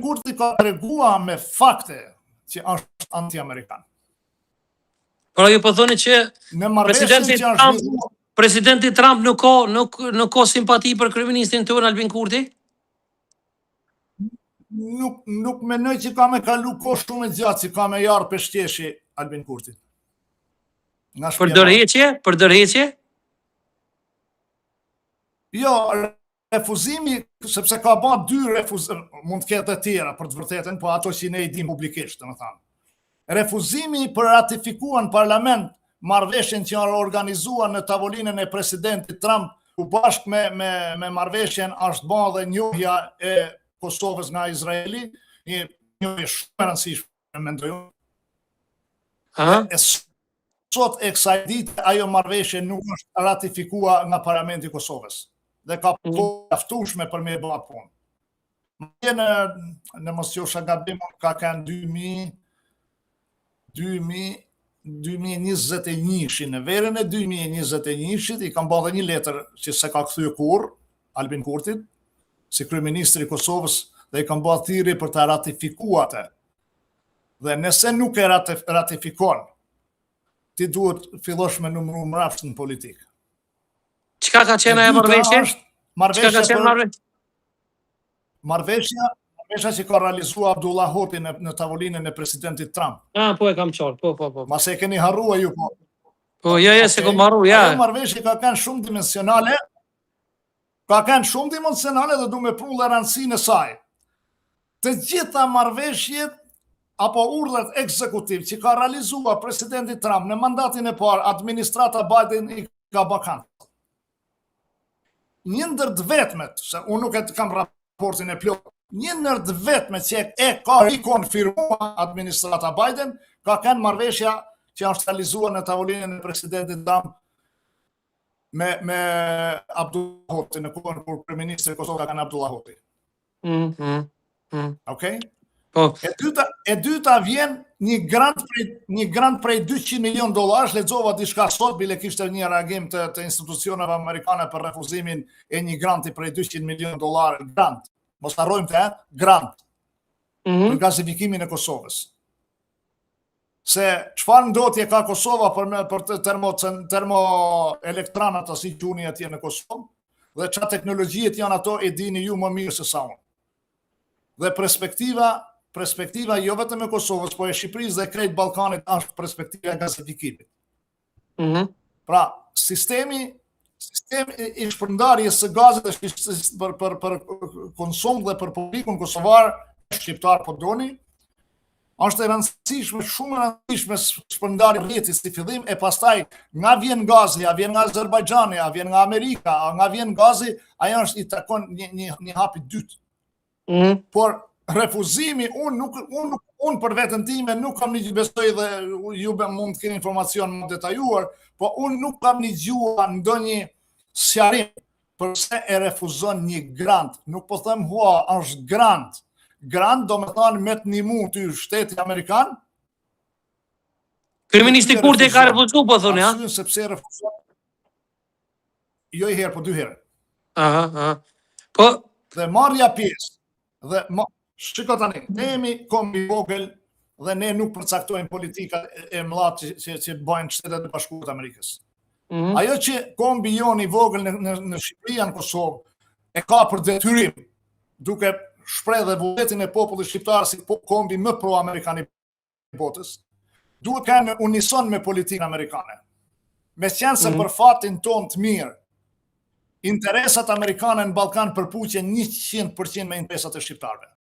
Kurti ka tregua me fakte që është anti-amerikan. Pra ju po thoni që Në marrëveshjen që është zhvilluar, presidenti Trump nuk ka simpati për kryeministin tonë Albin Kurti? nuk mendoj që ka me kalu kohë shumë e gjatë që ka me jarë për shtjeshi Albin Kurti. Për dërheqje? Jo, refuzimi, sepse ka ba dy refuzime, mund të ketë të tjera për të vërtetën, po ato që ne i dim publikisht, të më thamë. Refuzimi për ratifikuar në parlament marrëveshjen që janë organizuar në tavolinën e presidentit Trump, ku bashkë me marrëveshjen është bërë dhe njohja e Kosovës nga Izraeli, një njohje shumë e rëndësishme, mendoj unë. Sot e kësaj dite ajo marrëveshje nuk është ratifikua nga parlamenti i Kosovës dhe ka paftueshme për me e bëra punë. Në mos qofsha gabim, ka kanë 2021, në verën e 2021 i kam bërë një letër që se ka kthyer kurrë Albin Kurtit, si kryeministri i Kosovës, dhe i kam bërë thirrje për ta ratifikuar atë. Dhe nëse nuk e ratifikon, ti duhet fillosh me numëru mrapsht në politikë. Çka ka qenë ajo marrëveshje? Marrëveshja që ka realizuar Abdullah Hoti në tavolinën e presidentit Trump. Po e kam qartë, po. Mase e keni harrua ju, po. Po, jo, se kom harru, ja. Ajo marrëveshje ka kanë shumë dimensionale, dhe du me pru dhe rëndësinë e saj. Të gjitha marrëveshjet apo urdhët ekzekutiv që ka realizuar presidenti Trump në mandatin e parë, administrata Biden i ka bakantë. Një ndër të vetmet, se unë nuk e të kam raportin e plotë, një ndër të vetmet që e ka rikonfirmuar administrata Biden, ka kanë marrëveshja që është realizuar në tavolinën e presidentit Trump me Abdullah Hoti, në kohën kur kryeministri i Kosovës ka kanë Abdullah Hoti. Okej? E dyta vjen një grant prej $200 milion, lexova diçka sot, bile kishte një reagim të institucioneve amerikane për refuzimin e një granti prej $200 milion, grant. Mos harrojmë të, grant. Për gazifikimin e Kosovës. Se çfarë ndotje ka Kosova për termoelektranat si quni atje në Kosovë, dhe çfarë teknologjiet janë ato e dini ju më mirë se sa unë. Dhe perspektiva jo vetëm e Kosovës, po e Shqipërisë dhe krejt Ballkanit është perspektiva e gazifikimit. Pra, sistemi i shpërndarjes së gazit për konsum dhe për publikun kosovar, shqiptar po doni, është e rëndësishme, shumë e rëndësishme shpërndarja rrjetit si fillim, e pastaj nga vjen gazi, a vjen nga Azerbajxhani, a vjen nga Amerika, a nga vjen gazi, ajo është i takon një hap i dytë. Por refuzimi, unë për vetën time nuk kam një besoj dhe ju mund të keni informacion më detajuar, po unë nuk kam një gjua në ndonjë sqarim përse e refuzon një grant. Nuk po them hua, është grant. Grant do me thonë me të nimu të shteti Amerikan. Kryeministri Kurti ka refuzu, po thonë, ja? Arsyen sepse refuzon. Jo i herë, po 2 herë. Po. Dhe marrja pjesë. Dhe shiko tani, ne jemi kombi vogël dhe ne nuk përcaktojmë politika e mëdha që bëjnë Shtetet e Bashkuara të Amerikës. Ajo që kombi joni vogël në Shqipëri, në Kosovë, e ka për detyrim, duke shpreh dhe vullnetin e popullit shqiptar si kombi më pro-amerikan i botës, duhet kanë unison me politikën amerikane. Me qenë se për fatin ton të mirë, interesat amerikane në Ballkan përpuqen 100% me interesat e shqiptarëve.